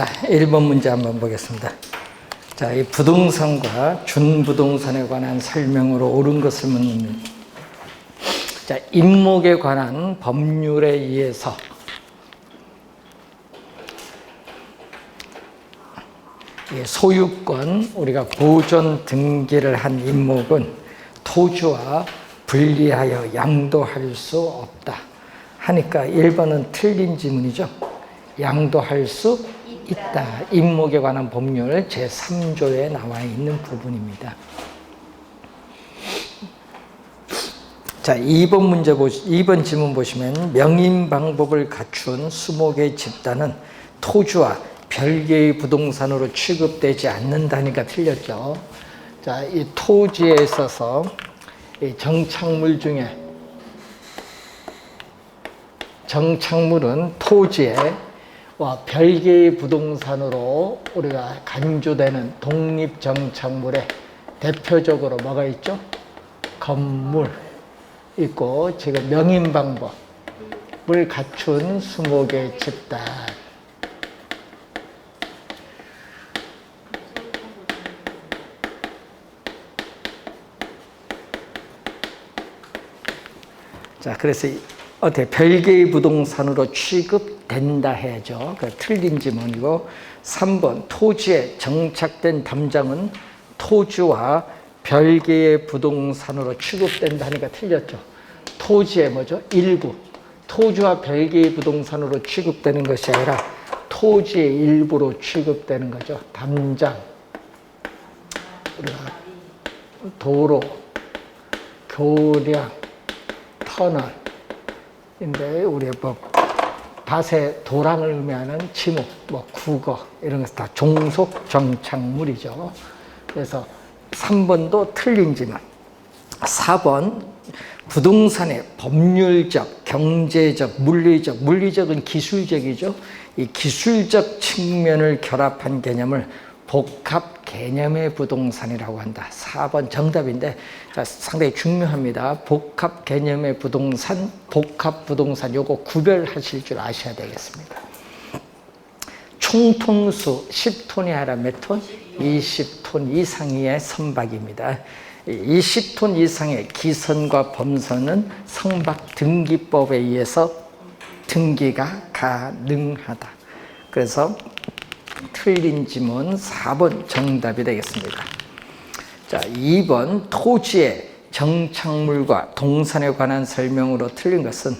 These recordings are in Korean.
자, 1번 문제 한번 보겠습니다. 자, 이 부동산과 준부동산에 관한 설명으로 옳은 것을 묻는, 자, 임목에 관한 법률에 의해서 소유권, 우리가 보존 등기를 한 임목은 토지와 분리하여 양도할 수 없다 하니까 1번은 틀린 지문이죠. 양도할 수 있다. 임목에 관한 법률 제3조에 나와 있는 부분입니다. 자, 2번 지문 보시면 명인 방법을 갖춘 수목의 집단은 토지와 별개의 부동산으로 취급되지 않는다니까 틀렸죠. 자, 이 토지에 있어서 이 정착물 중에 정착물은 토지에 별개의 부동산으로 우리가 간주되는 독립정착물에 대표적으로 뭐가 있죠? 건물 있고, 지금 명인방법을 갖춘 수목의 집단. 자, 그래서 별개의 부동산으로 취급된다 해야죠. 그 틀린 지문이고, 3번 토지에 정착된 담장은 토지와 별개의 부동산으로 취급된다 하니까 틀렸죠. 토지의 뭐죠? 일부. 토지와 별개의 부동산으로 취급되는 것이 아니라 토지의 일부로 취급되는 거죠. 담장, 우리가 도로, 교량, 터널인데, 우리 뭐 밭에 도랑을 의미하는 지목, 뭐 국어 이런 것은 다 종속 정착물이죠. 그래서 3번도 틀린 지문. 4번 부동산의 법률적, 경제적, 물리적은 기술적이죠. 이 기술적 측면을 결합한 개념을 복합 개념의 부동산이라고 한다. 4번 정답인데, 자, 상당히 중요합니다. 복합 개념의 부동산, 복합 부동산 요거 구별하실 줄 아셔야 되겠습니다. 총톤수 10톤이 아니라 몇 톤? 20톤 이상의 선박입니다. 20톤 이상의 기선과 범선은 선박 등기법에 의해서 등기가 가능하다. 그래서 틀린 지문 4번 정답이 되겠습니다. 자, 2번 토지의 정착물과 동산에 관한 설명으로 틀린 것은,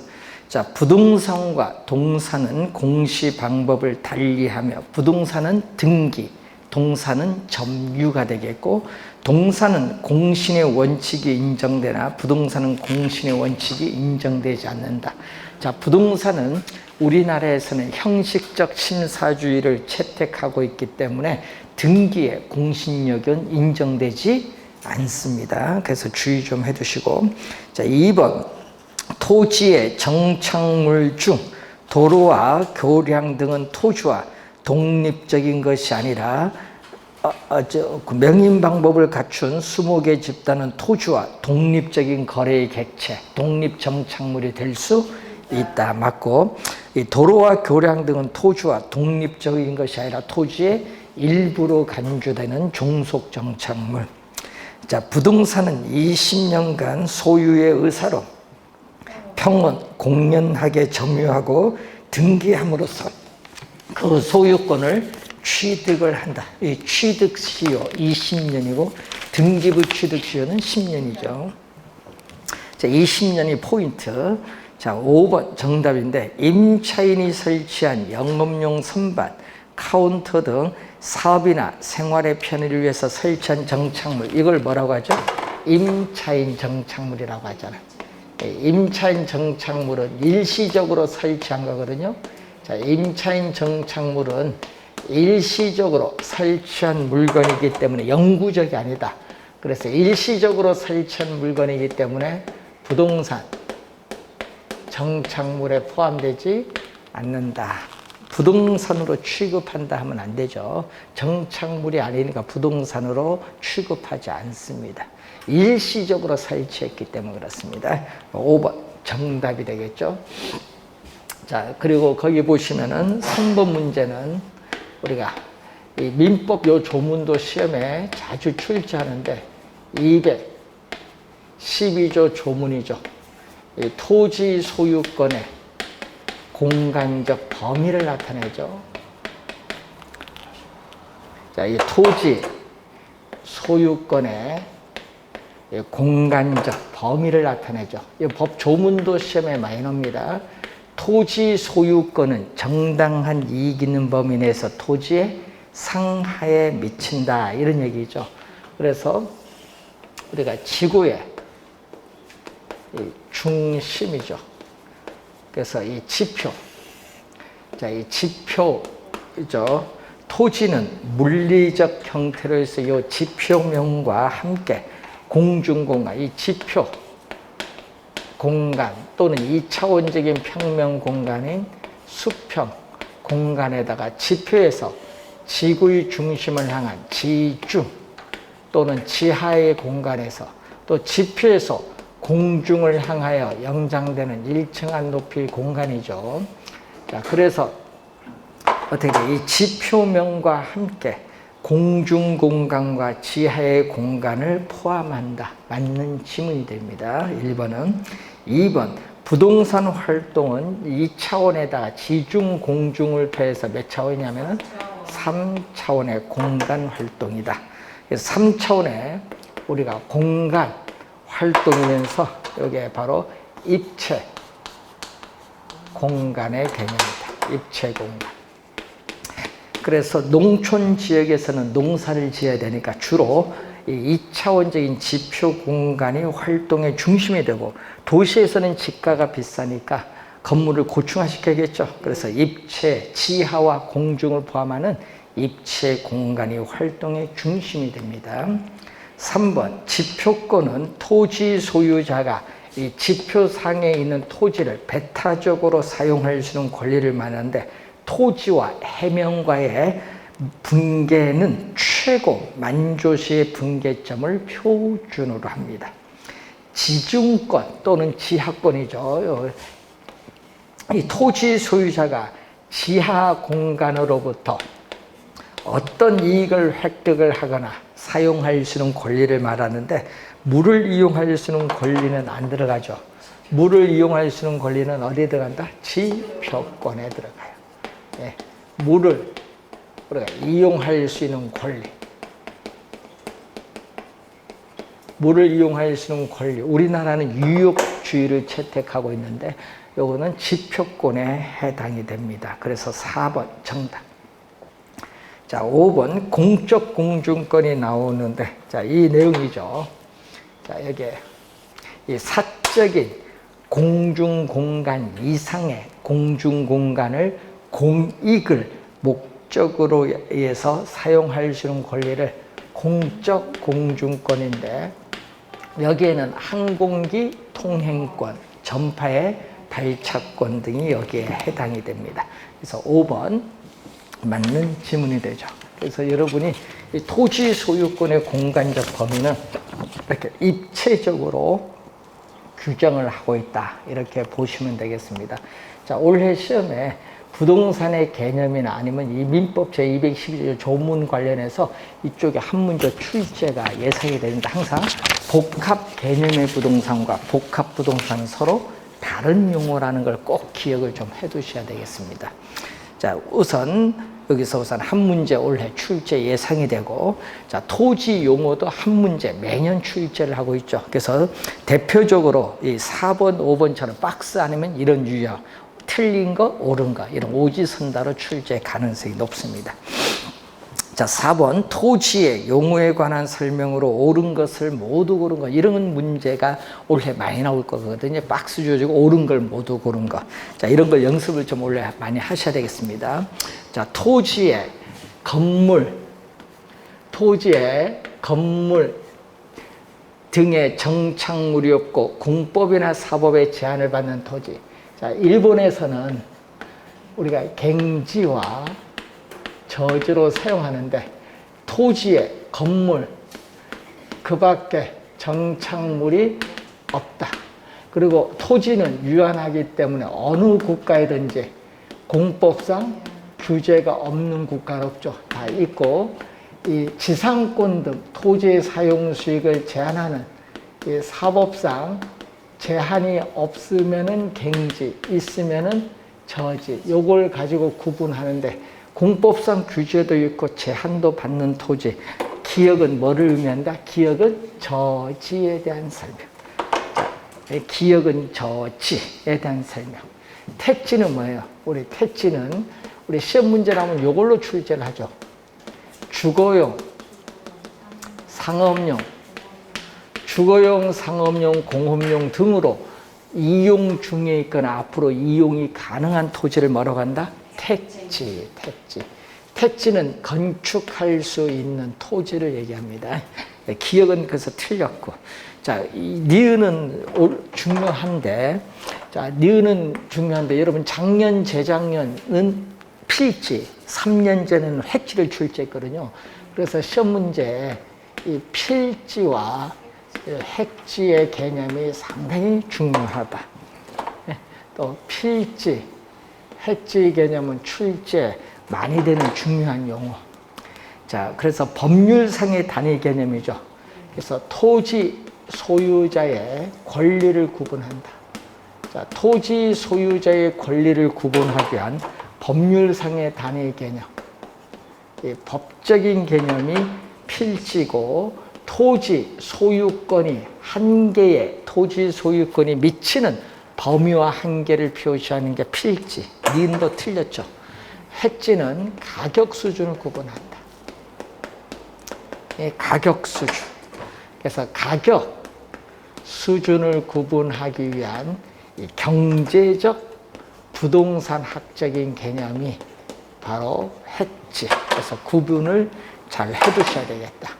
자, 부동산과 동산은 공시 방법을 달리하며 부동산은 등기, 동산은 점유가 되겠고, 동산은 공신의 원칙이 인정되나 부동산은 공신의 원칙이 인정되지 않는다. 자, 부동산은 우리나라에서는 형식적 심사주의를 채택하고 있기 때문에 등기의 공신력은 인정되지 않습니다. 그래서 주의 좀 해두시고, 자, 2번 토지의 정착물 중 도로와 교량 등은 토지와 독립적인 것이 아니라 명인 방법을 갖춘 수목의 집단은 토지와 독립적인 거래의 객체, 독립 정착물이 될 수 있다. 맞고, 이 도로와 교량 등은 토지와 독립적인 것이 아니라 토지의 일부로 간주되는 종속 정착물. 자, 부동산은 20년간 소유의 의사로 평온 공연하게 점유하고 등기함으로써 그 소유권을 취득을 한다. 이 취득시효 20년이고 등기부 취득시효는 10년이죠. 자, 20년이 포인트. 자, 5번 정답인데, 임차인이 설치한 영업용 선반, 카운터 등 사업이나 생활의 편의를 위해서 설치한 정착물, 이걸 뭐라고 하죠? 임차인 정착물이라고 하잖아요. 임차인 정착물은 일시적으로 설치한 거거든요. 자, 임차인 정착물은 일시적으로 설치한 물건이기 때문에 영구적이 아니다. 그래서 일시적으로 설치한 물건이기 때문에 부동산 정착물에 포함되지 않는다. 부동산으로 취급한다 하면 안 되죠. 정착물이 아니니까 부동산으로 취급하지 않습니다. 일시적으로 설치했기 때문에 그렇습니다. 5번 정답이 되겠죠. 자, 그리고 거기 보시면은 3번 문제는 우리가 이 민법 요 조문도 시험에 자주 출제하는데 212조 조문이죠. 이 토지 소유권의 공간적 범위를 나타내죠. 자, 이 토지 소유권의 공간적 범위를 나타내죠. 이 법 조문도 시험에 많이 나옵니다. 토지 소유권은 정당한 이익 있는 범위 내에서 토지의 상하에 미친다. 이런 얘기죠. 그래서 우리가 지구의 중심이죠. 그래서 이 지표. 자, 이 지표죠. 토지는 물리적 형태로 해서 이 지표명과 함께 공중공간, 이 지표 공간 또는 2차원적인 평면 공간인 수평 공간에다가 지표에서 지구의 중심을 향한 지중 또는 지하의 공간에서 또 지표에서 공중을 향하여 영장되는 일정한 높이의 공간이죠. 자, 그래서 어떻게 이 지표명과 함께 공중공간과 지하의 공간을 포함한다. 맞는 지문이 됩니다. 1번은. 2번, 부동산 활동은 2차원에다가 지중, 공중을 더해서 몇 차원이냐면 3차원의 공간 활동이다. 그래서 3차원의 우리가 공간 활동이면서 여기에 바로 입체 공간의 개념이다. 입체 공간. 그래서 농촌 지역에서는 농사를 지어야 되니까 주로 이 2차원적인 지표 공간이 활동의 중심이 되고 도시에서는 집가가 비싸니까 건물을 고층화시켜야겠죠. 그래서 입체, 지하와 공중을 포함하는 입체 공간이 활동의 중심이 됩니다. 3번, 지표권은 토지 소유자가 이 지표상에 있는 토지를 배타적으로 사용할 수 있는 권리를 말하는데 토지와 해명과의 분계는 최고 만조시의 분계점을 표준으로 합니다. 지중권 또는 지하권이죠. 이 토지 소유자가 지하 공간으로부터 어떤 이익을 획득을 하거나 사용할 수 있는 권리를 말하는데 물을 이용할 수 있는 권리는 안 들어가죠. 물을 이용할 수 있는 권리는 어디에 들어간다? 지표권에 들어가요. 예, 물을 우리가 이용할 수 있는 권리, 물을 이용할 수 있는 권리. 우리나라는 유역주의를 채택하고 있는데 요거는 지표권에 해당이 됩니다. 그래서 4번 정답. 자, 5번 공적 공중권이 나오는데 자, 이 내용이죠. 자, 여기에 이 사적인 공중공간 이상의 공중공간을 공익을 목적으로 의해서 사용할 수 있는 권리를 공적 공중권인데 여기에는 항공기 통행권, 전파의 발착권 등이 여기에 해당이 됩니다. 그래서 5번 맞는 지문이 되죠. 그래서 여러분이 이 토지 소유권의 공간적 범위는 이렇게 입체적으로 규정을 하고 있다. 이렇게 보시면 되겠습니다. 자, 올해 시험에 부동산의 개념이나 아니면 이 민법 제212조 조문 관련해서 이쪽에 한 문제 출제가 예상이 되는데 항상 복합 개념의 부동산과 복합 부동산은 서로 다른 용어라는 걸 꼭 기억을 좀 해두셔야 되겠습니다. 자, 여기서 우선 한 문제 올해 출제 예상이 되고, 자, 토지 용어도 한 문제 매년 출제를 하고 있죠. 그래서 대표적으로 이 4번, 5번처럼 박스 아니면 이런 유형, 틀린 거, 옳은 거, 이런 오지선다로 출제 가능성이 높습니다. 자, 4번 토지의 용어에 관한 설명으로 옳은 것을 모두 고른 거, 이런 문제가 올해 많이 나올 거거든요. 박스 주어지고 옳은 걸 모두 고른 거. 자, 이런 걸 연습을 좀 올해 많이 하셔야 되겠습니다. 자, 토지의 건물 등의 정착물이 없고 공법이나 사법의 제한을 받는 토지. 자, 일본에서는 우리가 갱지와 저지로 사용하는데 토지에 건물 그 밖에 정착물이 없다. 그리고 토지는 유한하기 때문에 어느 국가이든지 공법상 규제가 없는 국가는 없죠. 다 있고, 이 지상권 등 토지의 사용 수익을 제한하는 이 사법상 제한이 없으면은 갱지, 있으면은 저지, 요걸 가지고 구분하는데, 공법상 규제도 있고 제한도 받는 토지. 기역은 뭐를 의미한다? 기역은 저지에 대한 설명. 기역은 저지에 대한 설명. 택지는 뭐예요? 우리 택지는 우리 시험 문제 나오면 요걸로 출제를 하죠. 주거용, 상업용, 주거용, 상업용, 공업용 등으로 이용 중에 있거나 앞으로 이용이 가능한 토지를 뭐라고 한다? 택지, 택지. 택지는 건축할 수 있는 토지를 얘기합니다. 기역은 그래서 틀렸고. 자, 이 니은은 중요한데, 자, 니은은 중요한데, 여러분 작년, 재작년은 필지, 3년 전에는 획지를 출제했거든요. 그래서 시험 문제에 이 필지와 획지의 개념이 상당히 중요하다. 또 필지, 획지 개념은 출제 많이 되는 중요한 용어. 자, 그래서 법률상의 단위 개념이죠. 그래서 토지 소유자의 권리를 구분한다. 자, 토지 소유자의 권리를 구분하기 위한 법률상의 단위 개념. 이 법적인 개념이 필지고, 토지 소유권이 한계에 토지 소유권이 미치는 범위와 한계를 표시하는 게 필지. 니은도 틀렸죠. 획지는 가격 수준을 구분한다. 가격 수준. 그래서 가격 수준을 구분하기 위한 이 경제적 부동산 학적인 개념이 바로 획지. 그래서 구분을 잘 해두셔야 되겠다.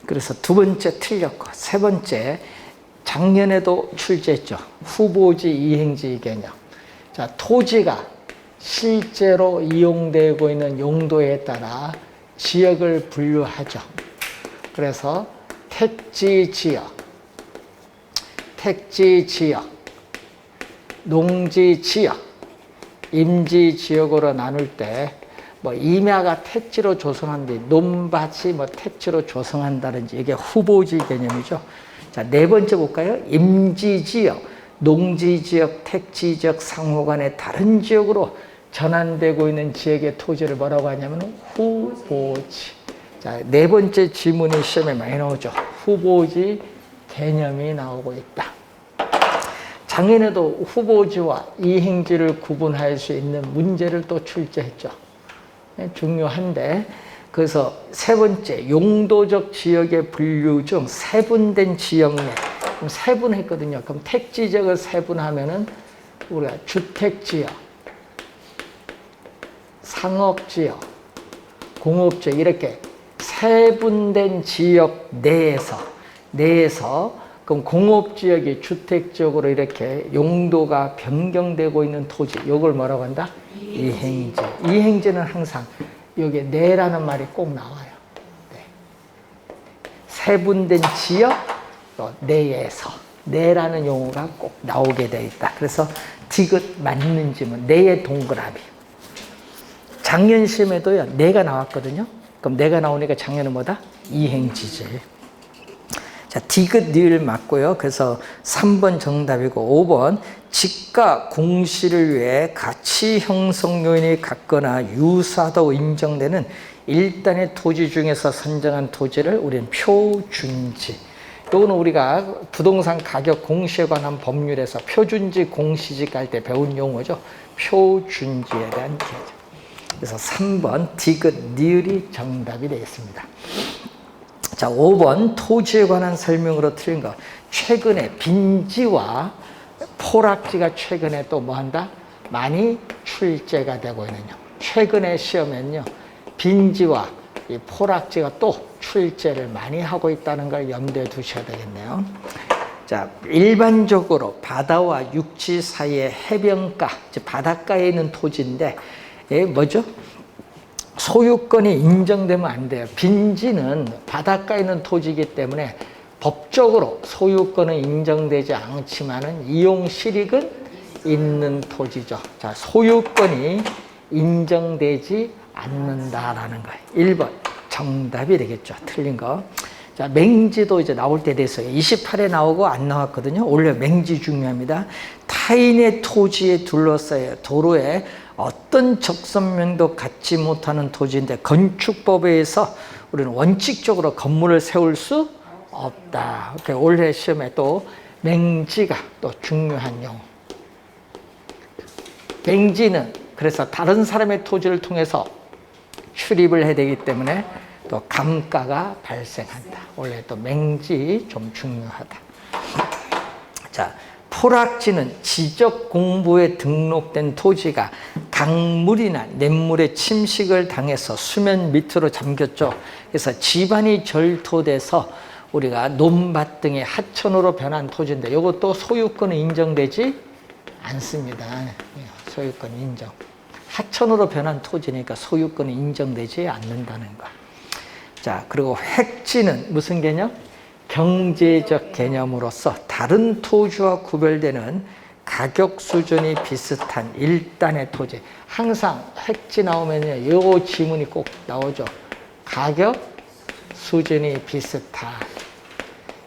그래서 두 번째 틀렸고, 세 번째 작년에도 출제했죠. 후보지 이행지 개념. 자, 토지가 실제로 이용되고 있는 용도에 따라 지역을 분류하죠. 그래서 택지 지역, 농지 지역, 임지 지역으로 나눌 때, 뭐 임야가 택지로 조성한데 논밭이 뭐 택지로 조성한다든지, 이게 후보지 개념이죠. 자, 네 번째 볼까요? 임지 지역, 농지 지역, 택지 지역 상호 간의 다른 지역으로 전환되고 있는 지역의 토지를 뭐라고 하냐면 후보지. 자, 네 번째 지문이 시험에 많이 나오죠. 후보지 개념이 나오고 있다. 작년에도 후보지와 이행지를 구분할 수 있는 문제를 또 출제했죠. 중요한데, 그래서 세 번째 용도적 지역의 분류 중 세분된 지역 내, 그럼 세분했거든요. 그럼 택지 지역을 세분하면은 우리가 주택 지역, 상업 지역, 공업 지역, 이렇게 세분된 지역 내에서 그럼 공업 지역이 주택 지역으로 이렇게 용도가 변경되고 있는 토지, 이걸 뭐라고 한다? 이행지. 이행지는 항상 여기에 내라는 말이 꼭 나와요. 네. 세분된 지역 내에서, 내라는 용어가 꼭 나오게 되어 있다. 그래서 디귿 맞는 지문, 내의 동그라미. 작년 시험에도요, 내가 나왔거든요. 그럼 내가 나오니까 작년은 뭐다? 이행지지. 자, 디귿 니을 맞고요. 그래서 3번 정답이고, 5번 지가 공시를 위해 가치 형성 요인이 같거나 유사하다고 인정되는 일단의 토지 중에서 선정한 토지를 우리는 표준지. 이거는 우리가 부동산 가격 공시에 관한 법률에서 표준지, 공시지 갈 때 배운 용어죠. 표준지에 대한 개념. 그래서 3번 디귿 니을이 정답이 되겠습니다. 자, 5번 토지에 관한 설명으로 틀린 거. 최근에 빈지와 포락지가 최근에 또 뭐한다? 많이 출제가 되고 있는요. 최근에 시험에는요, 빈지와 이 포락지가 또 출제를 많이 하고 있다는 걸 염두에 두셔야 되겠네요. 자, 일반적으로 바다와 육지 사이의 해변가, 즉 바닷가에 있는 토지인데, 뭐죠? 소유권이 인정되면 안 돼요. 빈지는 바닷가에 있는 토지이기 때문에 법적으로 소유권은 인정되지 않지만은 이용 실익은 있는 토지죠. 자, 소유권이 인정되지 않는다라는 거예요. 1번 정답이 되겠죠. 틀린 거. 자, 맹지도 이제 나올 때 됐어요. 28에 나오고 안 나왔거든요. 원래 맹지 중요합니다. 타인의 토지에 둘러싸여 도로에 어떤 적선명도 갖지 못하는 토지인데 건축법에 의해서 우리는 원칙적으로 건물을 세울 수 없다. 올해 시험에 또 맹지가 또 중요한 용어. 맹지는 그래서 다른 사람의 토지를 통해서 출입을 해야 되기 때문에 또 감가가 발생한다. 원래 또 맹지 좀 중요하다. 자, 포락지는 지적 공부에 등록된 토지가 강물이나 냇물에 침식을 당해서 수면 밑으로 잠겼죠. 그래서 지반이 절토돼서 우리가 논밭 등의 하천으로 변한 토지인데 이것도 소유권은 인정되지 않습니다. 소유권 인정. 하천으로 변한 토지니까 소유권은 인정되지 않는다는 거. 자, 그리고 획지는 무슨 개념? 경제적 개념으로서 다른 토지와 구별되는 가격 수준이 비슷한 일단의 토지. 항상 획지 나오면요, 이 지문이 꼭 나오죠. 가격 수준이 비슷한.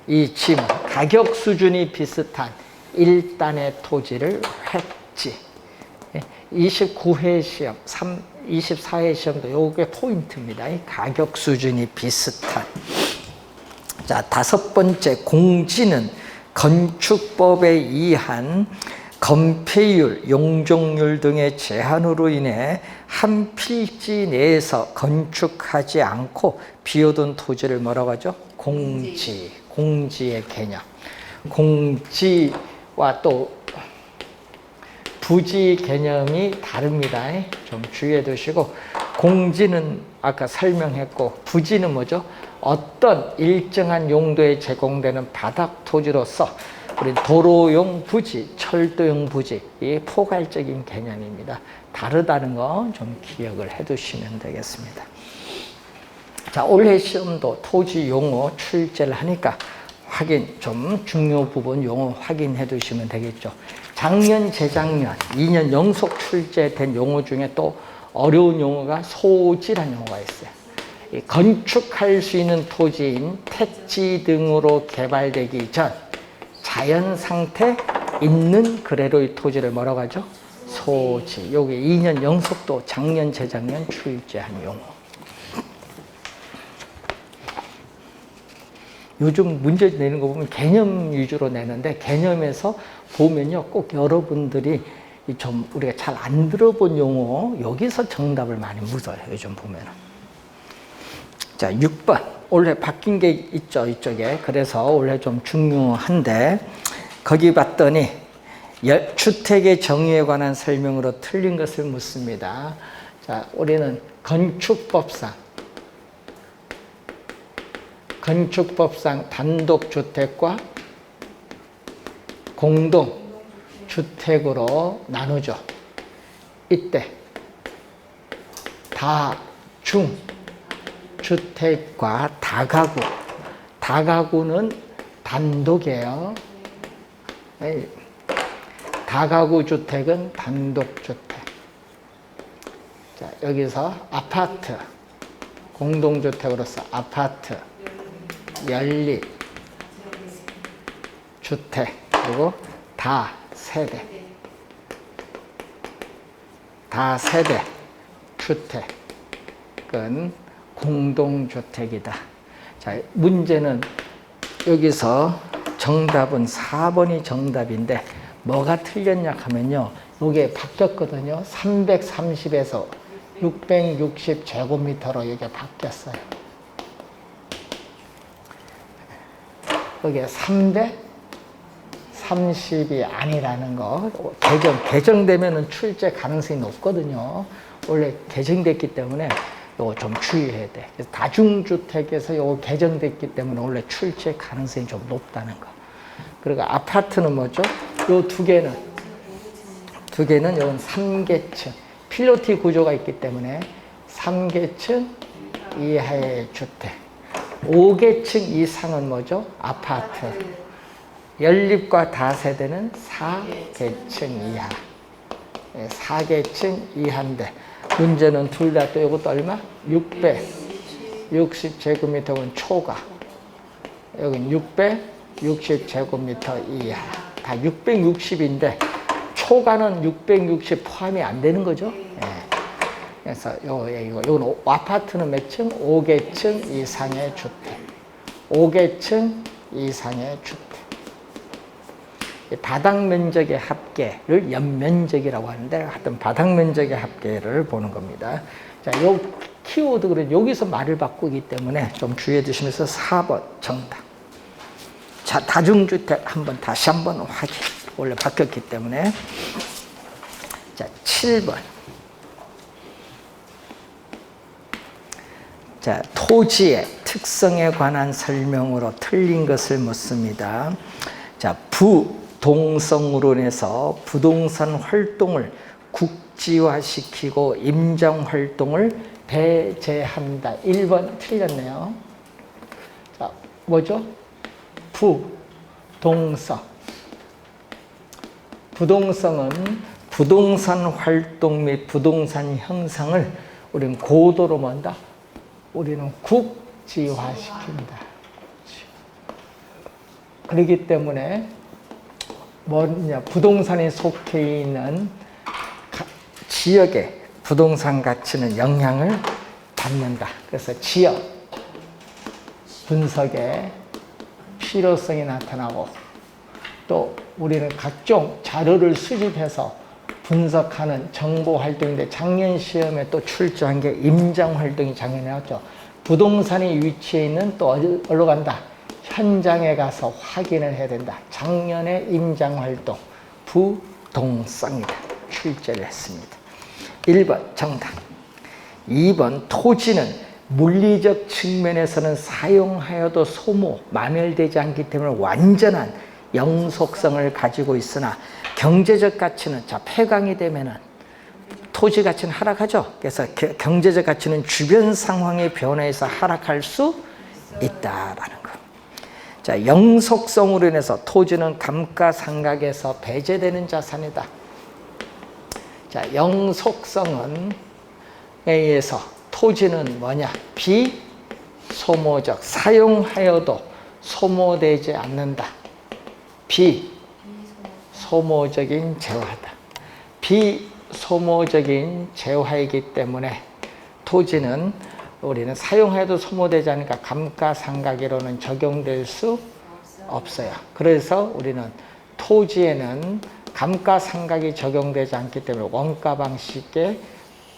이 지문, 가격 수준이 비슷한 일단의 토지를 획지. 29회 시험, 24회 시험도 요게 포인트입니다. 이 가격 수준이 비슷한. 자, 5번째, 공지는 건축법에 의한 건폐율, 용적률 등의 제한으로 인해 한 필지 내에서 건축하지 않고 비워둔 토지를 뭐라고 하죠? 공지. 공지의 개념. 공지와 또 부지 개념이 다릅니다. 좀 주의해 두시고, 공지는 아까 설명했고, 부지는 뭐죠? 어떤 일정한 용도에 제공되는 바닥 토지로서 우리 도로용 부지, 철도용 부지, 이 포괄적인 개념입니다. 다르다는 거 좀 기억을 해 두시면 되겠습니다. 자, 올해 시험도 토지 용어 출제를 하니까 확인, 좀 중요 부분 용어 확인해 두시면 되겠죠. 작년, 재작년, 2년 연속 출제된 용어 중에 또 어려운 용어가 소지라는 용어가 있어요. 건축할 수 있는 토지인 택지 등으로 개발되기 전 자연 상태 있는 그대로의 토지를 뭐라고 하죠? 소지. 요게 2년 연속도 작년, 재작년 출제한 용어. 요즘 문제 내는 거 보면 개념 위주로 내는데 개념에서 보면요, 꼭 여러분들이 좀 우리가 잘 안 들어본 용어 여기서 정답을 많이 묻어요. 요즘 보면은. 자, 6번. 올해 바뀐 게 있죠, 이쪽에. 그래서 올해 좀 중요한데 거기 봤더니 주택의 정의에 관한 설명으로 틀린 것을 묻습니다. 자, 우리는 건축법상 단독주택과 공동주택으로 나누죠. 이때 다중주택과 다가구는 단독이에요. 다가구 주택은 단독주택. 자, 여기서 아파트, 공동주택으로서 아파트, 연립, 주택, 그리고 다세대 주택은 공동주택이다. 자, 문제는 여기서 정답은 4번이 정답인데 뭐가 틀렸냐 하면요, 이게 바뀌었거든요. 330에서 660 제곱미터로 이게 바뀌었어요. 여기에 330이 아니라는 거. 개정되면은 출제 가능성이 높거든요. 원래 개정됐기 때문에 이거 좀 주의해야 돼. 그래서 다중주택에서 이거 개정됐기 때문에 원래 출제 가능성이 좀 높다는 거. 그리고 아파트는 뭐죠? 요 두 개는 이건 3계층. 필로티 구조가 있기 때문에 3계층 이하의 주택. 5계층 이상은 뭐죠? 아파트. 연립과 다세대는 4계층 이하. 4계층 이하인데 문제는 둘 다 또 이것도 얼마? 660제곱미터면 초가. 여긴 660제곱미터 이하. 다 660인데 초가는 660 포함이 안 되는 거죠. 그래서 요건 아파트는 몇 층? 5계층 이상의 주택. 5계층 이상의 주택. 바닥 면적의 합계를 연면적이라고 하는데 하여튼 바닥 면적의 합계를 보는 겁니다. 자, 요 키워드는 여기서 말을 바꾸기 때문에 좀 주의해 주시면서 4번 정답. 자, 다중주택 다시 한번 확인. 원래 바뀌었기 때문에. 자, 7번. 자, 토지의 특성에 관한 설명으로 틀린 것을 묻습니다. 자, 부동성으로 인해서 부동산 활동을 국지화시키고 임장 활동을 배제한다. 1번 틀렸네요. 자, 뭐죠? 부동성. 부동성은 부동산 활동 및 부동산 형상을 우리는 고도로 뭔다? 우리는 국지화시킨다. 그렇기 때문에 뭐냐, 부동산이 속해 있는 지역의 부동산 가치는 영향을 받는다. 그래서 지역 분석에 필요성이 나타나고 또 우리는 각종 자료를 수집해서 분석하는 정보 활동인데 작년 시험에 또 출제한 게 임장 활동이 작년에 나왔죠. 부동산이 위치해 있는 또 어디로 간다? 현장에 가서 확인을 해야 된다. 작년에 임장 활동 부동성이다. 출제를 했습니다. 1번 정답. 2번 토지는 물리적 측면에서는 사용하여도 소모, 마멸되지 않기 때문에 완전한 영속성을 가지고 있으나 경제적 가치는 폐강이 되면은 토지 가치는 하락하죠. 그래서 경제적 가치는 주변 상황의 변화에서 하락할 수 있다라는 거. 자, 영속성으로 인해서 토지는 감가상각에서 배제되는 자산이다. 자, 영속성은 의해서 토지는 뭐냐? 비소모적, 사용하여도 소모되지 않는다. 비소모적인 재화다. 비소모적인 재화이기 때문에 토지는 우리는 사용해도 소모되지 않으니까 감가상각으로는 적용될 수 없어요. 그래서 우리는 토지에는 감가상각이 적용되지 않기 때문에 원가 방식에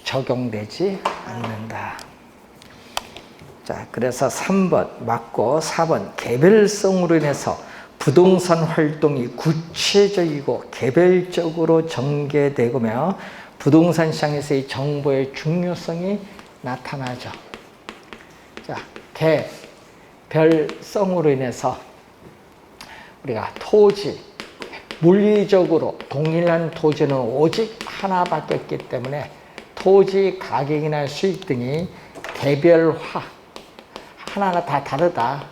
적용되지 않는다. 자, 그래서 3번 맞고 4번 개별성으로 인해서 부동산 활동이 구체적이고 개별적으로 전개되며 부동산 시장에서의 정보의 중요성이 나타나죠. 자, 개별성으로 인해서 우리가 토지, 물리적으로 동일한 토지는 오직 하나밖에 없기 때문에 토지 가격이나 수익 등이 개별화, 하나하나 다 다르다.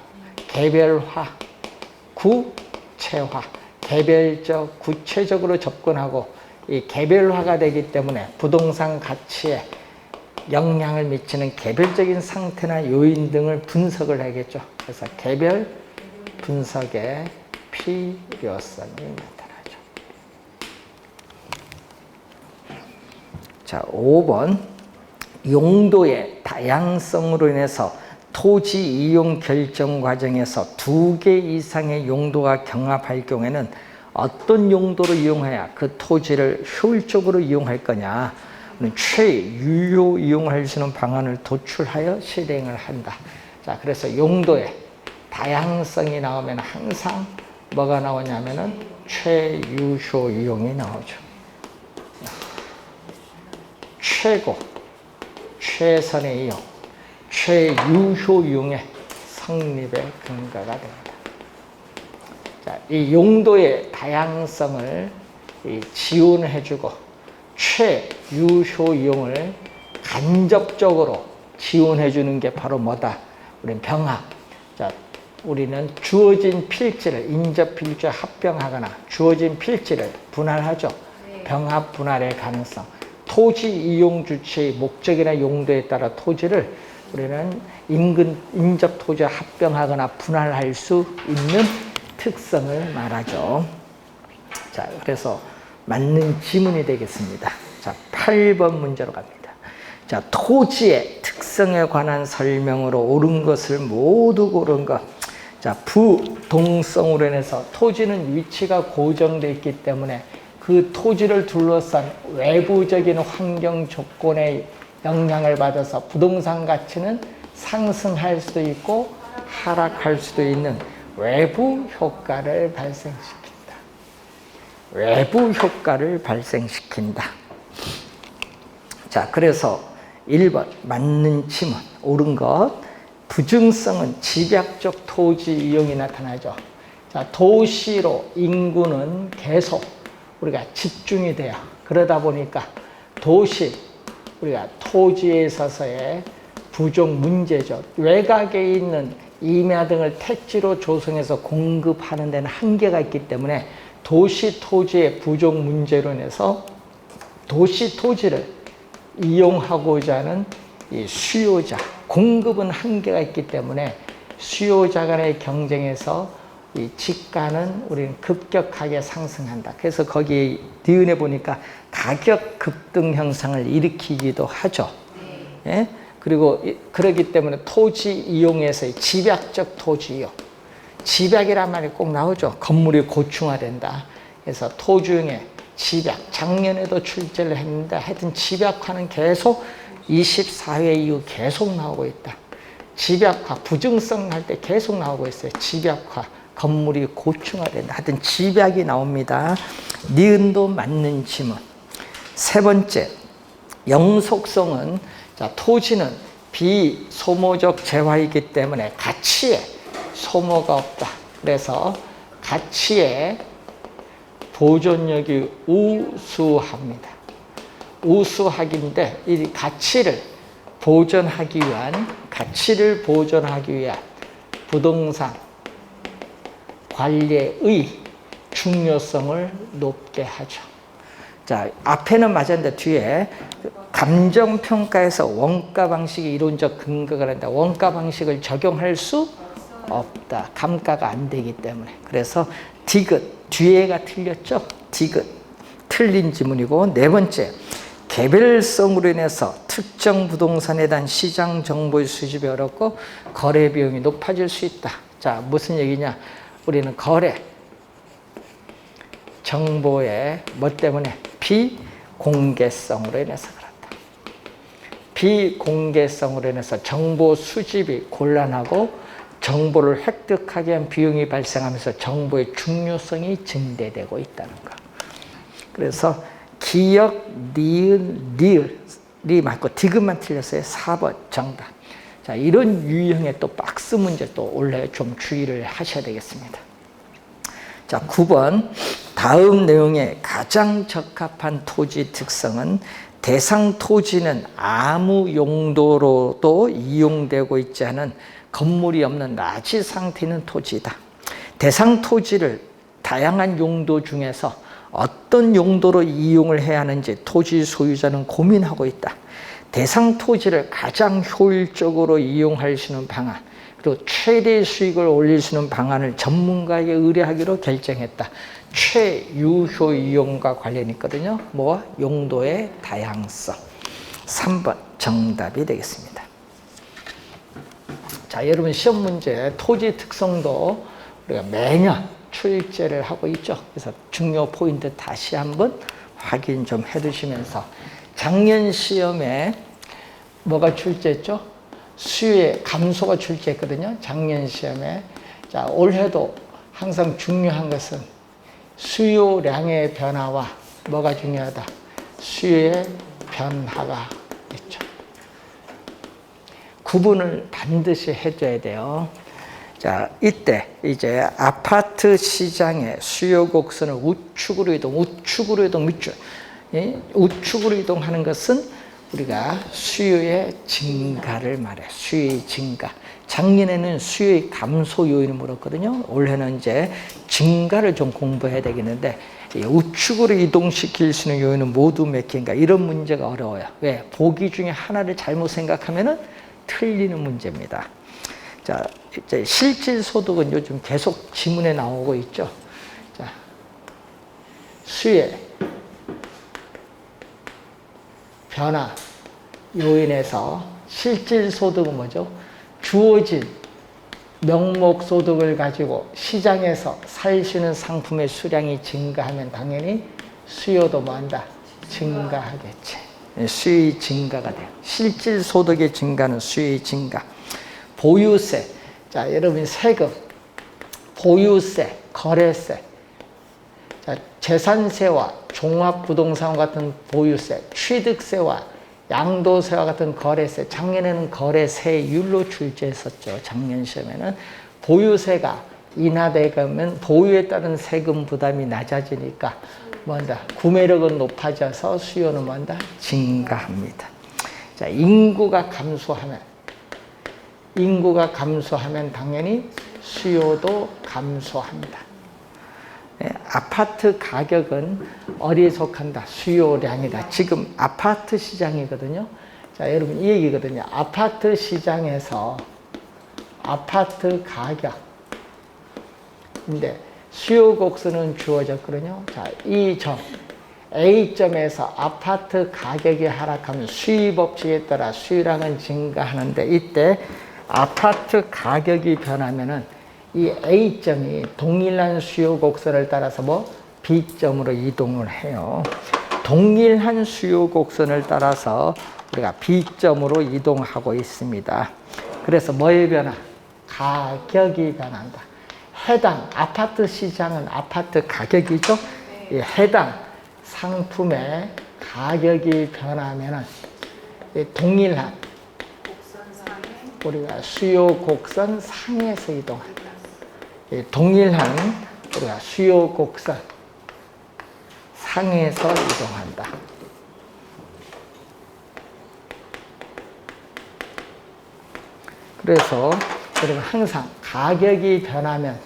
개별화, 구체화, 개별적, 구체적으로 접근하고 이 개별화가 되기 때문에 부동산 가치에 영향을 미치는 개별적인 상태나 요인 등을 분석을 하겠죠. 그래서 개별 분석의 필요성이 나타나죠. 자, 5번 용도의 다양성으로 인해서 토지 이용 결정 과정에서 2개 이상의 용도가 경합할 경우에는 어떤 용도로 이용해야 그 토지를 효율적으로 이용할 거냐, 최유효 이용할 수 있는 방안을 도출하여 실행을 한다. 자, 그래서 용도의 다양성이 나오면 항상 뭐가 나오냐면은 최유효 이용이 나오죠. 최고, 최선의 이용, 최유효 이용의 성립의 근거가 됩니다. 자, 이 용도의 다양성을 지원해주고 최유효 이용을 간접적으로 지원해주는 게 바로 뭐다? 우리는 병합, 자, 우리는 주어진 필지를 인접 필지와 합병하거나 주어진 필지를 분할하죠. 병합 분할의 가능성. 토지 이용 주체의 목적이나 용도에 따라 토지를 우리는 인접 토지와 합병하거나 분할할 수 있는 특성을 말하죠. 자, 그래서 맞는 지문이 되겠습니다. 자, 8번 문제로 갑니다. 자, 토지의 특성에 관한 설명으로 옳은 것을 모두 고른 것. 자, 부동성으로 인해서 토지는 위치가 고정되어 있기 때문에 그 토지를 둘러싼 외부적인 환경 조건의 영향을 받아서 부동산 가치는 상승할 수도 있고 하락할 수도 있는 외부 효과를 발생시킨다. 외부 효과를 발생시킨다. 자, 그래서 1번 맞는 지문 옳은 것. 부증성은 집약적 토지 이용이 나타나죠. 자, 도시로 인구는 계속 우리가 집중이 돼요. 그러다 보니까 도시, 우리가 토지에 있어서의 부족 문제죠. 외곽에 있는 임야 등을 택지로 조성해서 공급하는 데는 한계가 있기 때문에 도시 토지의 부족 문제로 인해서 도시 토지를 이용하고자 하는 이 수요자, 공급은 한계가 있기 때문에 수요자 간의 경쟁에서 이 집가는 우리는 급격하게 상승한다. 그래서 거기 니은에 보니까 가격 급등 현상을 일으키기도 하죠. 예? 그리고 그렇기 때문에 토지 이용에서의 집약적 토지 이용. 집약이란 말이 꼭 나오죠. 건물이 고층화된다. 그래서 토지용의 집약. 작년에도 출제를 했는데 하여튼 집약화는 계속 24회 이후 계속 나오고 있다. 집약화, 부증성 할 때 계속 나오고 있어요. 집약화, 건물이 고층화된다. 하여튼 집약이 나옵니다. 니은도 맞는 지문. 세 번째, 영속성은 자, 토지는 비소모적 재화이기 때문에 가치에 소모가 없다. 그래서 가치의 보존력이 우수합니다. 우수하기인데 이 가치를 보존하기 위한 부동산 관리의 중요성을 높게 하죠. 자, 앞에는 맞았는데 뒤에 감정평가에서 원가 방식이 이론적 근거가 된다. 원가 방식을 적용할 수 없다. 감가가 안 되기 때문에. 그래서 디귿, 뒤에가 틀렸죠? 디귿. 틀린 지문이고, 네 번째. 개별성으로 인해서 특정 부동산에 대한 시장 정보의 수집이 어렵고 거래 비용이 높아질 수 있다. 자, 무슨 얘기냐? 우리는 거래 정보의 뭐 때문에? 비공개성으로 인해서 그렇다. 비공개성으로 인해서 정보 수집이 곤란하고 정보를 획득하기 위한 비용이 발생하면서 정보의 중요성이 증대되고 있다는 것. 그래서 기역, 니은, 리을이 맞고 디귿만 틀렸어요. 4번 정답. 자, 이런 유형의 또 박스 문제 또 원래 좀 주의를 하셔야 되겠습니다. 자, 9번. 다음 내용에 가장 적합한 토지 특성은 대상 토지는 아무 용도로도 이용되고 있지 않은 건물이 없는 낮이 상태 있는 토지다. 대상 토지를 다양한 용도 중에서 어떤 용도로 이용을 해야 하는지 토지 소유자는 고민하고 있다. 대상 토지를 가장 효율적으로 이용할 수 있는 방안, 그리고 최대 수익을 올릴 수 있는 방안을 전문가에게 의뢰하기로 결정했다. 최유효 이용과 관련이 있거든요. 뭐? 용도의 다양성. 3번 정답이 되겠습니다. 자, 여러분 시험 문제 토지 특성도 우리가 매년 출제를 하고 있죠. 그래서 중요 포인트 다시 한번 확인 좀 해두시면서 작년 시험에 뭐가 출제했죠? 수요의 감소가 출제했거든요. 작년 시험에. 자, 올해도 항상 중요한 것은 수요량의 변화와 뭐가 중요하다? 수요의 변화가 있죠. 구분을 반드시 해줘야 돼요. 자, 이때 이제 아파트 시장의 수요 곡선을 우측으로 이동, 밑줄. 우측으로 이동하는 것은 우리가 수요의 증가를 말해. 수요의 증가. 작년에는 수요의 감소 요인을 물었거든요. 올해는 이제 증가를 좀 공부해야 되겠는데 우측으로 이동시킬 수 있는 요인은 모두 몇 개인가 이런 문제가 어려워요. 왜? 보기 중에 하나를 잘못 생각하면은 틀리는 문제입니다. 자, 이제 실질 소득은 요즘 계속 지문에 나오고 있죠. 자, 수의 변화 요인에서 실질 소득은 뭐죠? 주어진 명목 소득을 가지고 시장에서 살 수 있는 상품의 수량이 증가하면 당연히 수요도 뭐한다? 증가하겠지. 수요의 증가가 돼요. 실질 소득의 증가는 수요의 증가. 보유세. 자, 여러분 세금, 보유세, 거래세. 자, 재산세와 종합부동산 같은 보유세, 취득세와 양도세와 같은 거래세, 작년에는 거래세율로 출제했었죠. 작년 시험에는 보유세가 인하되면 보유에 따른 세금 부담이 낮아지니까 뭔다? 구매력은 높아져서 수요는 뭔다? 증가합니다. 자, 인구가 감소하면 당연히 수요도 감소합니다. 네, 아파트 가격은 어디에 속한다? 수요량이다. 지금 아파트 시장이거든요. 자, 여러분 이 얘기거든요. 아파트 시장에서 아파트 가격인데 수요 곡선은 주어졌거든요. 자, 이 점 A점에서 아파트 가격이 하락하면 수요 법칙에 따라 수요량은 증가하는데 이때 아파트 가격이 변하면은 이 A점이 동일한 수요 곡선을 따라서 뭐 B점으로 이동을 해요. 동일한 수요 곡선을 따라서 우리가 B점으로 이동하고 있습니다. 그래서 뭐의 변화? 가격이 변한다. 해당 아파트 시장은 아파트 가격이죠. 이 해당 상품의 가격이 변하면은 동일한 우리가 수요 곡선 상에서 이동한다. 동일한 우리가 수요 곡선 상에서 이동한다. 그래서 여러분 항상 가격이 변하면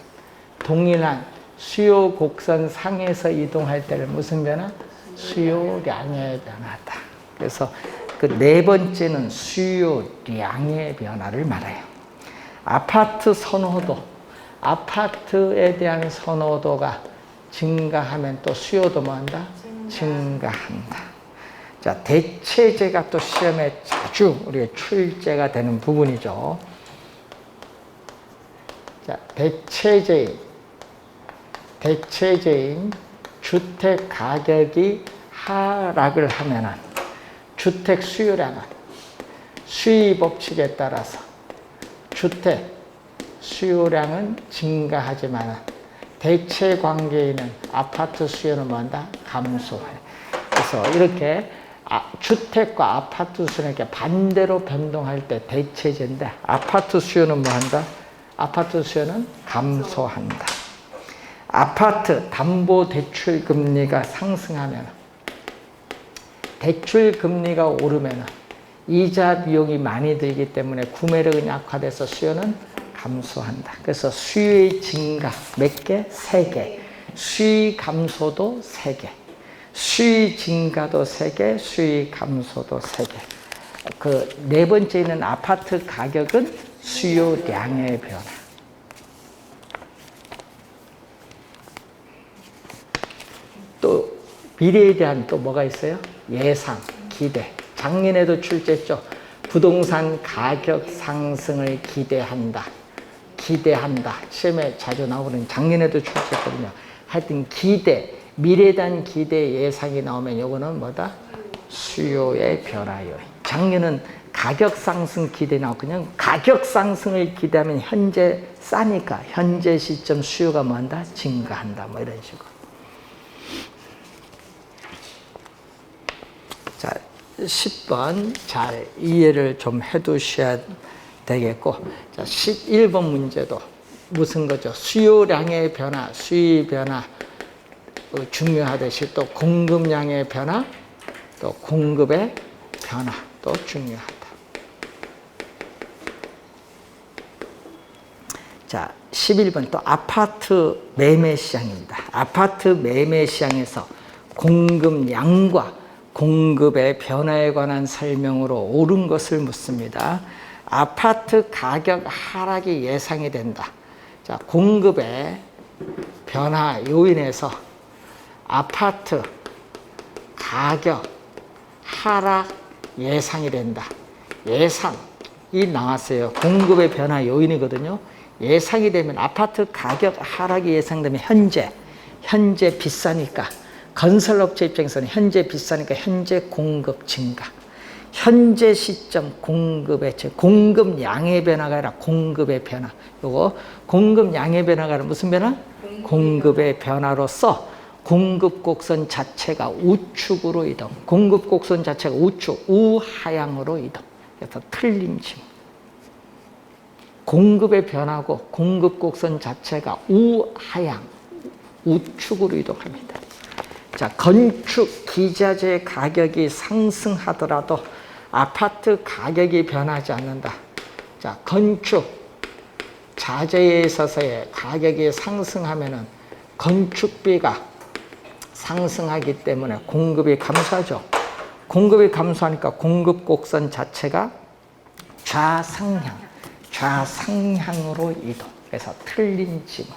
동일한 수요 곡선 상에서 이동할 때를 무슨 변화? 수요량의 변화다. 그래서 그 네 번째는 수요량의 변화를 말해요. 아파트 선호도, 아파트에 대한 선호도가 증가하면 또 수요도 뭐한다? 증가한다. 자, 대체제가 또 시험에 자주 우리가 출제가 되는 부분이죠. 자, 대체제인 주택 가격이 하락을 하면은 주택 수요량은 수요 법칙에 따라서 주택 수요량은 증가하지만 대체 관계에 있는 아파트 수요는 뭐한다? 감소해. 그래서 이렇게 주택과 아파트 수요는 이렇게 반대로 변동할 때 대체제인데 아파트 수요는 뭐한다? 아파트 수요는 감소한다. 아파트 담보대출 금리가 상승하면 대출 금리가 오르면 이자 비용이 많이 들기 때문에 구매력은 약화돼서 수요는 감소한다. 그래서 수요의 증가 몇 개? 3개. 수요 감소도 3개. 수요 증가도 3개, 수요 감소도 3개. 그 네 번째는 아파트 가격은 수요량의 변화. 또 미래에 대한 또 뭐가 있어요? 예상, 기대. 작년에도 출제했죠. 부동산 가격 상승을 기대한다. 시험에 자주 나오는 작년에도 출제했거든요. 하여튼 기대, 미래에 대한 기대 예상이 나오면 이거는 뭐다? 수요의 변화요. 작년은 가격 상승 기대 나왔거든요. 가격 상승을 기대하면 현재 싸니까 현재 시점 수요가 뭐한다? 증가한다. 뭐 이런 식으로. 자, 10번 잘 이해를 좀 해두셔야 되겠고, 자, 11번 문제도 무슨 거죠? 수요량의 변화, 수요 변화 중요하듯이 또 공급량의 변화, 또 공급의 변화도 중요하다. 자, 11번 또 아파트 매매 시장입니다. 아파트 매매 시장에서 공급량과 공급의 변화에 관한 설명으로 옳은 것을 묻습니다. 아파트 가격 하락이 예상이 된다. 자, 공급의 변화 요인에서 아파트 가격 하락 예상이 된다. 예상이 나왔어요. 공급의 변화 요인이거든요. 예상이 되면 아파트 가격 하락이 예상되면 현재 비싸니까 건설업체 입장에서는 현재 비싸니까 현재 공급 증가. 현재 시점 공급의 공급량의 변화가 아니라 공급의 변화. 요거 공급량의 변화가 아니라 무슨 변화? 공급의 변화로서 공급 곡선 자체가 우측으로 이동. 공급 곡선 자체가 우측, 우하향으로 이동. 그래서 틀린 질문. 공급의 변화고 공급 곡선 자체가 우하향, 우측으로 이동합니다. 자, 건축 기자재 가격이 상승하더라도 아파트 가격이 변하지 않는다. 자, 건축 자재에 있어서의 가격이 상승하면은 건축비가 상승하기 때문에 공급이 감소하죠. 공급이 감소하니까 공급 곡선 자체가 좌상향으로 이동. 그래서 틀린 질문.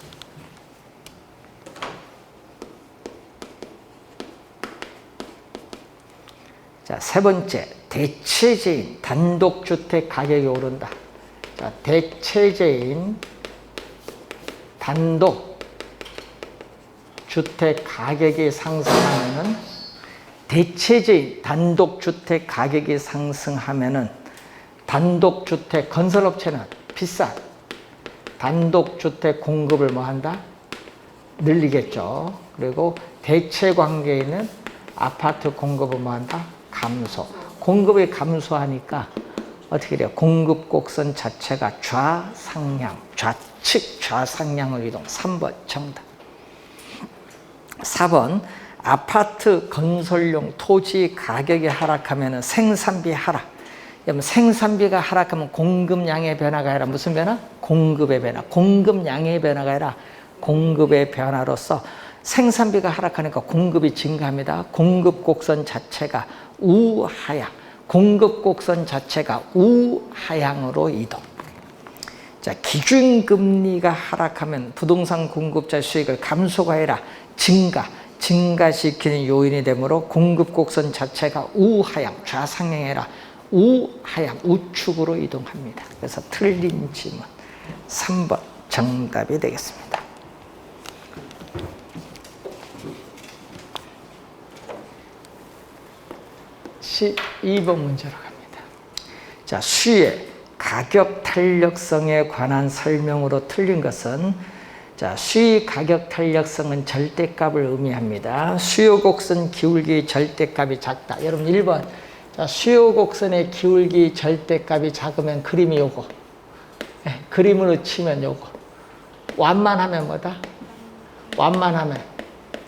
자, 세 번째, 대체재인 단독주택 가격이 오른다. 자, 대체재인 단독주택 가격이 상승하면은 대체재인 단독주택 가격이 상승하면은 단독주택 건설업체는 비싼 단독주택 공급을 뭐 한다? 늘리겠죠. 그리고 대체 관계에 있는 아파트 공급을 뭐 한다? 감소. 공급이 감소하니까 어떻게 돼요? 공급 곡선 자체가 좌상향, 좌측 좌상향을 이동. 3번 정답. 4번 아파트 건설용 토지 가격이 하락하면 생산비 하락. 그럼 생산비가 하락하면 공급량의 변화가 아니라 무슨 변화? 공급의 변화. 공급량의 변화가 아니라 공급의 변화로서 생산비가 하락하니까 공급이 증가합니다. 공급 곡선 자체가 우하향, 공급 곡선 자체가 우하향으로 이동. 자, 기준금리가 하락하면 부동산 공급자 수익을 감소가 아니라 증가시키는 요인이 되므로 공급 곡선 자체가 우하향, 좌상향이 아니라 우하향, 우측으로 이동합니다. 그래서 틀린 질문 3번 정답이 되겠습니다. 12번 문제로 갑니다. 자, 수의 가격 탄력성에 관한 설명으로 틀린 것은, 자, 수의 가격 탄력성은 절대값을 의미합니다. 수요 곡선 기울기 절대값이 작다. 여러분 1번. 자, 수요 곡선의 기울기 절대값이 작으면 그림이 요거. 네, 그림으로 치면 요거. 완만하면 뭐다? 완만하면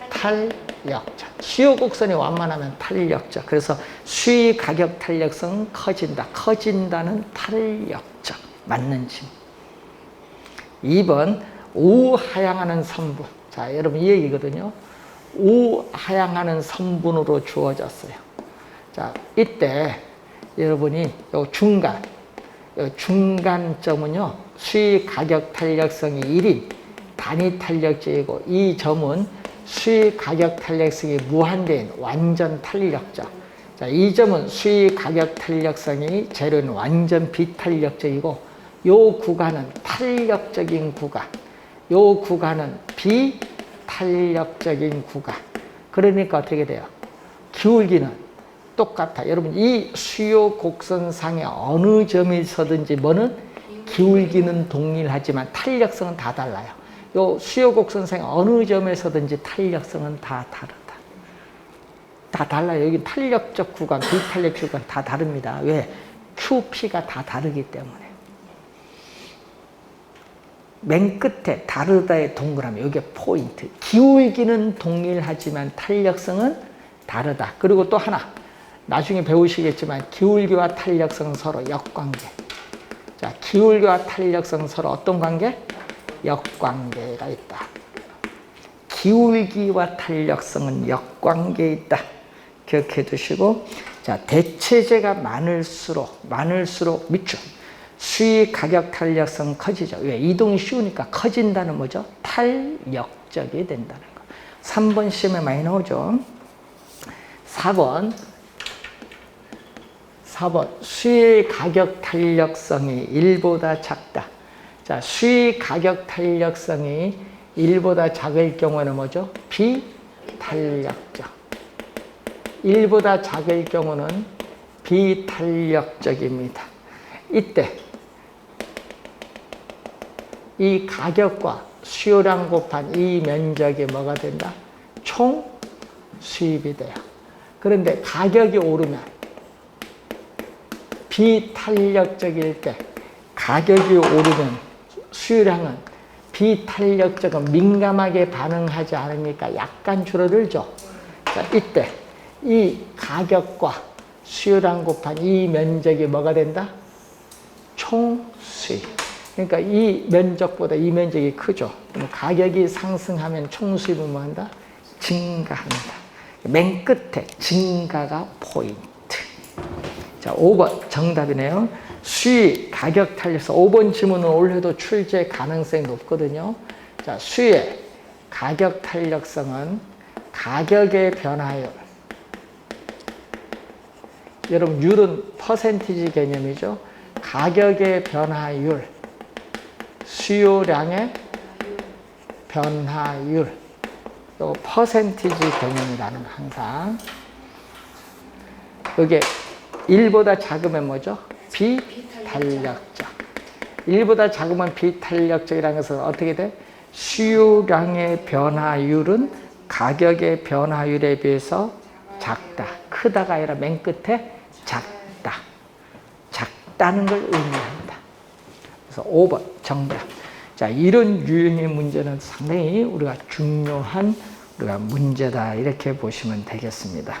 탄력적. 수요 곡선이 완만하면 탄력적. 그래서 수의 가격 탄력성은 커진다. 커진다는 탄력적. 맞는 질문. 2번 우하향하는 선분. 자, 여러분 이 얘기거든요. 우하향하는 선분으로 주어졌어요. 자, 이때 여러분이 요 중간점은요, 수의 가격 탄력성이 1인 단위 탄력적이고, 이 점은 수의 가격 탄력성이 무한대인 완전 탄력적. 자, 이 점은 수의 가격 탄력성이 제로인 완전 비탄력적이고, 요 구간은 탄력적인 구간, 요 구간은 비탄력적인 구간. 그러니까 어떻게 돼요? 기울기는 똑같아. 여러분 이 수요 곡선상의 어느 점에서든지 뭐는 기울기는 동일하지만 탄력성은 다 달라요. 요 수요 곡선상의 어느 점에서든지 탄력성은 다 다르다. 다 달라요. 여기 탄력적 구간, 비탄력적 구간 다 다릅니다. 왜? QP가 다 다르기 때문에. 맨 끝에 다르다의 동그라미, 여기에 포인트. 기울기는 동일하지만 탄력성은 다르다. 그리고 또 하나, 나중에 배우시겠지만 기울기와 탄력성은 서로 역관계. 자, 기울기와 탄력성은 서로 어떤 관계? 역관계가 있다. 기울기와 탄력성은 역관계에 있다. 기억해 두시고, 자, 대체제가 많을수록 밑줄. 수위 가격 탄력성 커지죠. 왜? 이동이 쉬우니까 커진다는 뭐죠? 탄력적이 된다는 거. 3번 시험에 많이 나오죠. 4번 수위 가격 탄력성이 1보다 작다. 자, 수위 가격 탄력성이 1보다 작을 경우는 뭐죠? 비탄력적. 1보다 작을 경우는 비탄력적입니다. 이때 이 가격과 수요량 곱한 이 면적이 뭐가 된다? 총 수입이 돼요. 그런데 가격이 오르면 비탄력적일 때, 가격이 오르면 수요량은 비탄력적은 민감하게 반응하지 않으니까 약간 줄어들죠. 자, 이때 이 가격과 수요량 곱한 이 면적이 뭐가 된다? 총 수입. 그러니까 이 면적보다 이 면적이 크죠. 그럼 가격이 상승하면 총 수입은 뭐 한다? 증가한다. 맨 끝에 증가가 포인트. 자, 5번 정답이네요. 수위 가격 탄력성. 5번 지문은 올해도 출제 가능성이 높거든요. 자, 수위의 가격 탄력성은 가격의 변화율. 여러분, 율은 퍼센티지 개념이죠. 가격의 변화율, 수요량의 변화율, 또 퍼센티지 개념이라는 거 항상. 이게 1보다 작으면 뭐죠? 비탄력적. 1보다 작으면 비탄력적이라는 것은 어떻게 돼? 수요량의 변화율은 가격의 변화율에 비해서 작다. 크다가 아니라 맨 끝에 작다. 작다는 걸 의미합니다. 그래서 5번 정답. 자, 이런 유형의 문제는 상당히 우리가 중요한 우리가 문제다. 이렇게 보시면 되겠습니다.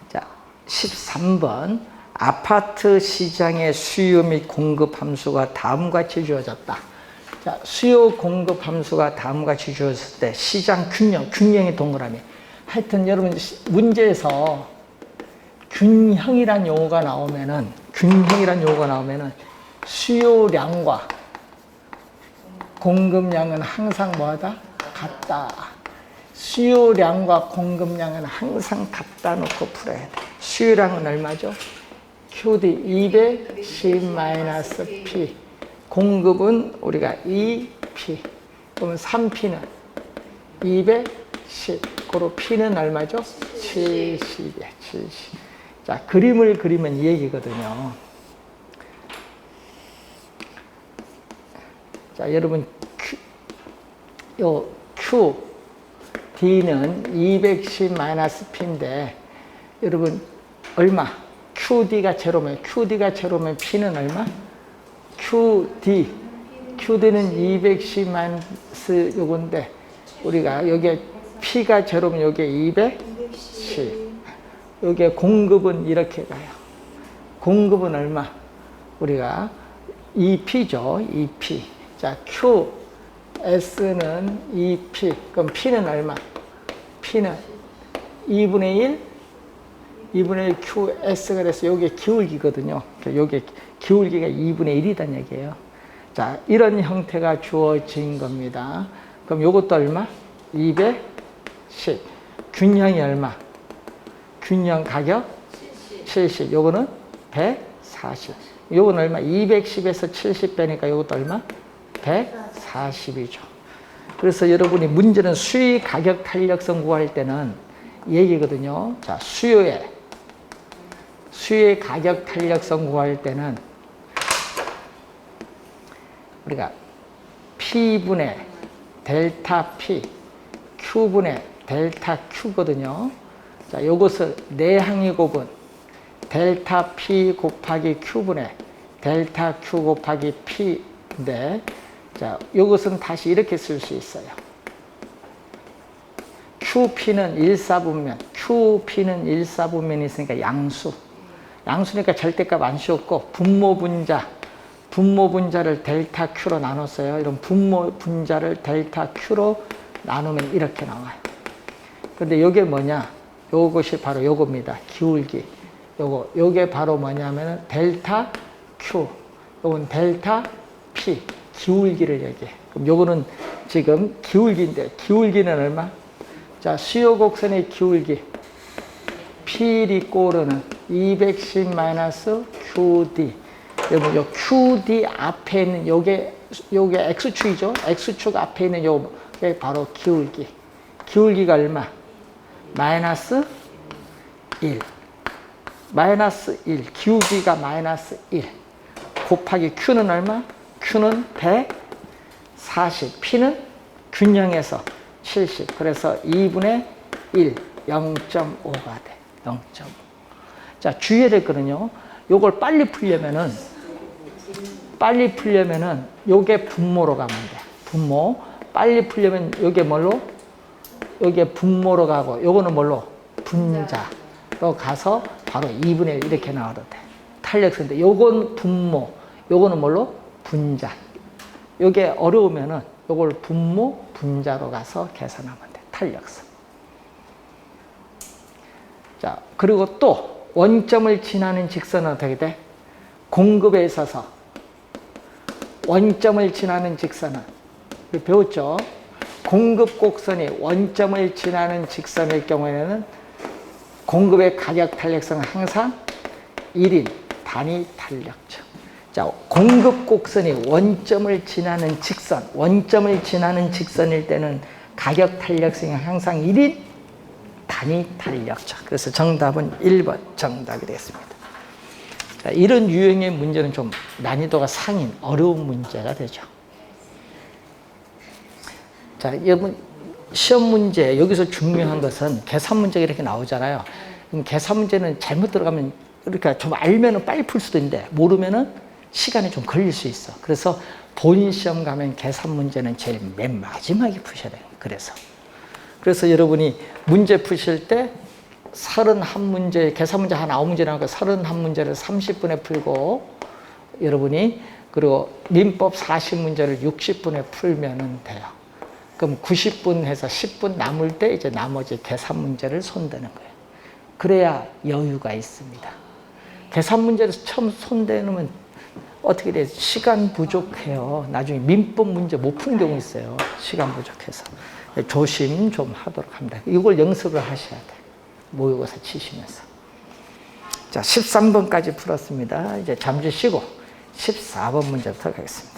자, 13번. 아파트 시장의 수요 및 공급 함수가 다음과 같이 주어졌다. 자, 수요 공급 함수가 다음과 같이 주어졌을 때 시장 균형이 동그라미. 하여튼 여러분 문제에서 균형이란 용어가 나오면은 수요량과 공급량은 항상 뭐하다? 같다. 수요량과 공급량은 항상 같다 놓고 풀어야 돼. 수요량은 얼마죠? QD 210-P. 공급은 우리가 2P. 그러면 3P는 210. 그리고 P는 얼마죠? 70이야, 70. 자, 그림을 그리면 이 얘기거든요. 자, 여러분, QD는 210-P인데, 여러분, 얼마? QD가 제로면 P는 얼마? QD는 210 요건데, 우리가 여기에 P가 제로면 여기에 210. 여기에 공급은 이렇게 가요. 공급은 얼마? 우리가 2P죠. 2P. 자, QS는 2P. 그럼 P는 얼마? P는 2분의 1 QS가 돼서 여기에 기울기거든요. 여기에 기울기가 2분의 1이란 얘기예요. 자, 이런 형태가 주어진 겁니다. 그럼 요것도 얼마? 210. 균형이 얼마? 균형 가격? 70. 요거는 140. 요거는 얼마? 210에서 70 빼니까 요것도 얼마? 140이죠. 그래서 여러분이 문제는 수위 가격 탄력성 구할 때는 이 얘기거든요. 자, 수요의 가격 탄력성 구할 때는 우리가 P분의 델타 P, Q분의 델타 Q거든요. 자, 요것을 내항의 곱은 델타 P 곱하기 Q분의 델타 Q 곱하기 P인데, 자, 요것은 다시 이렇게 쓸 수 있어요. QP는 1,4분면, QP는 1,4분면이 있으니까 양수. 양수니까 절대값 안 씌웠고, 분모 분자를 델타 Q로 나눴어요. 이런 분모 분자를 델타 Q로 나누면 이렇게 나와요. 근데 요게 뭐냐? 요것이 바로 요겁니다. 기울기. 요게 바로 뭐냐면은 델타 Q. 요건 델타 P. 기울기를 얘기해. 그럼 요거는 지금 기울기인데, 기울기는 얼마? 자, 수요 곡선의 기울기. P=210 -QD. 여러분, 요 QD 앞에 있는 요게 X축이죠? X축 앞에 있는 요게 바로 기울기. 기울기가 얼마? 마이너스 1. 마이너스 1. 기울기가 마이너스 1. 곱하기 Q는 얼마? Q는 140. P는 균형에서 70. 그래서 2분의 1, 0.5가 돼. 0.5. 자, 주의해야 될 거는요. 요걸 빨리 풀려면은 요게 분모로 가면 돼. 분모. 빨리 풀려면 요게 뭘로? 요게 분모로 가고, 요거는 뭘로? 분자로 가서 바로 2분의 1 이렇게 나와도 돼. 탄력성인데, 요건 분모, 요거는 뭘로? 분자. 요게 어려우면은 요걸 분모, 분자로 가서 계산하면 돼. 탄력성. 자, 그리고 또 원점을 지나는 직선은 어떻게 돼? 공급에 있어서 원점을 지나는 직선은 배웠죠? 공급 곡선이 원점을 지나는 직선일 경우에는 공급의 가격 탄력성은 항상 1인 단위 탄력점. 자, 공급 곡선이 원점을 지나는 직선, 원점을 지나는 직선일 때는 가격 탄력성이 항상 1인 단위 탄력점. 그래서 정답은 1번 정답이 되겠습니다. 자, 이런 유형의 문제는 좀 난이도가 상인, 어려운 문제가 되죠. 자, 여러분, 시험 문제, 여기서 중요한 것은 계산 문제가 이렇게 나오잖아요. 그럼 계산 문제는 잘못 들어가면, 그러니까 좀 알면은 빨리 풀 수도 있는데, 모르면은 시간이 좀 걸릴 수 있어. 그래서 본 시험 가면 계산 문제는 제일 맨 마지막에 푸셔야 돼요. 그래서 여러분이 문제 푸실 때 31문제, 계산 문제 한 9문제 나오니까 31문제를 30분에 풀고, 여러분이, 그리고 민법 40문제를 60분에 풀면 돼요. 그럼 90분 해서 10분 남을 때 이제 나머지 계산 문제를 손대는 거예요. 그래야 여유가 있습니다. 계산 문제를 처음 손대놓으면 어떻게 돼요? 시간 부족해요. 나중에 민법 문제 못 푸는 경우 있어요. 시간 부족해서. 조심 좀 하도록 합니다. 이걸 연습을 하셔야 돼요. 모의고사 치시면서. 자, 13번까지 풀었습니다. 이제 잠시 쉬고 14번 문제부터 가겠습니다.